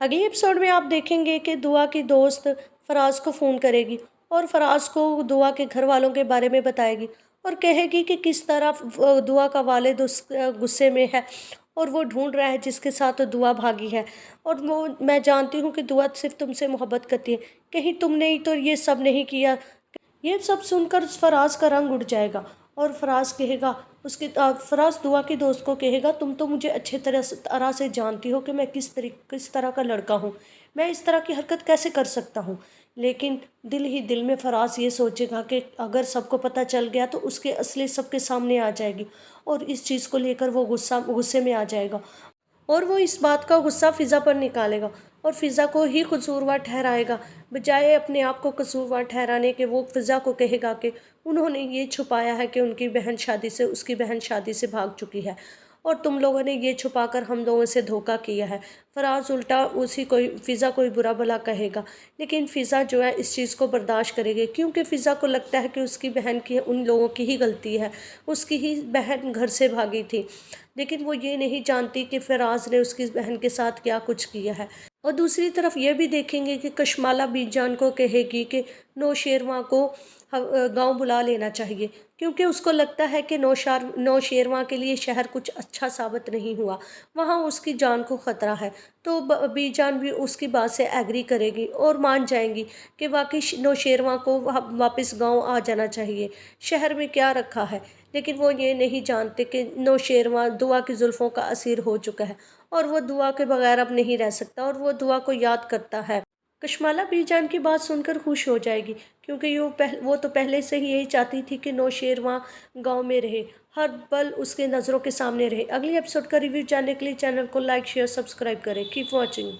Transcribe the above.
अगले एपिसोड में आप देखेंगे कि दुआ की दोस्त फराज को फ़ोन करेगी और फराज को दुआ के घर वालों के बारे में बताएगी और कहेगी कि किस तरह दुआ का वालिद गुस्से में है और वो ढूंढ रहा है जिसके साथ दुआ भागी है। और वो मैं जानती हूँ कि दुआ सिर्फ तुमसे मोहब्बत करती है, कहीं तुमने ही तो ये सब नहीं किया। ये सब सुनकर फराज का रंग उड़ जाएगा और फराज कहेगा फराज दुआ की दोस्त को कहेगा, तुम तो मुझे अच्छे तरह से जानती हो कि मैं किस तरह का लड़का हूँ, मैं इस तरह की हरकत कैसे कर सकता हूँ। लेकिन दिल ही दिल में फराज ये सोचेगा कि अगर सबको पता चल गया तो उसके असली सबके सामने आ जाएगी और इस चीज़ को लेकर वो गुस्से में आ जाएगा और वो इस बात का गुस्सा फ़िज़ा पर निकालेगा और फ़िज़ा को ही कसूरवार ठहराएगा। बजाय अपने आप को कसूरवार ठहराने के वो फ़िज़ा को कहेगा कि उन्होंने ये छुपाया है कि उसकी बहन शादी से भाग चुकी है और तुम लोगों ने ये छुपाकर हम लोगों से धोखा किया है। फराज उल्टा फ़िज़ा कोई बुरा भला कहेगा, लेकिन फ़िज़ा जो है इस चीज़ को बर्दाश्त करेगी क्योंकि फ़िज़ा को लगता है कि उसकी बहन की उन लोगों की ही गलती है, उसकी ही बहन घर से भागी थी। लेकिन वो ये नहीं जानती कि फराज ने उसकी बहन के साथ क्या कुछ किया है। और दूसरी तरफ ये भी देखेंगे कि कशमाला बीजान को कहेगी कि नौशेरवां को गांव बुला लेना चाहिए क्योंकि उसको लगता है कि नौशेरवां के लिए शहर कुछ अच्छा साबित नहीं हुआ, वहाँ उसकी जान को ख़तरा है। तो बीजान भी उसकी बात से एग्री करेगी और मान जाएंगी कि वाकई नौशेरवां को वापस गांव आ जाना चाहिए, शहर में क्या रखा है। लेकिन वो ये नहीं जानते कि नौशेरवां दुआ की जुल्फ़ों का असीर हो चुका है और वो दुआ के बगैर अब नहीं रह सकता और वो दुआ को याद करता है। कशमाला बीजान की बात सुनकर खुश हो जाएगी क्योंकि वो तो पहले से ही यही चाहती थी कि नौशेरवां गांव में रहे, हर पल उसके नज़रों के सामने रहे। अगली एपिसोड का रिव्यू जानने के लिए चैनल को लाइक शेयर सब्सक्राइब करें। Keep watching.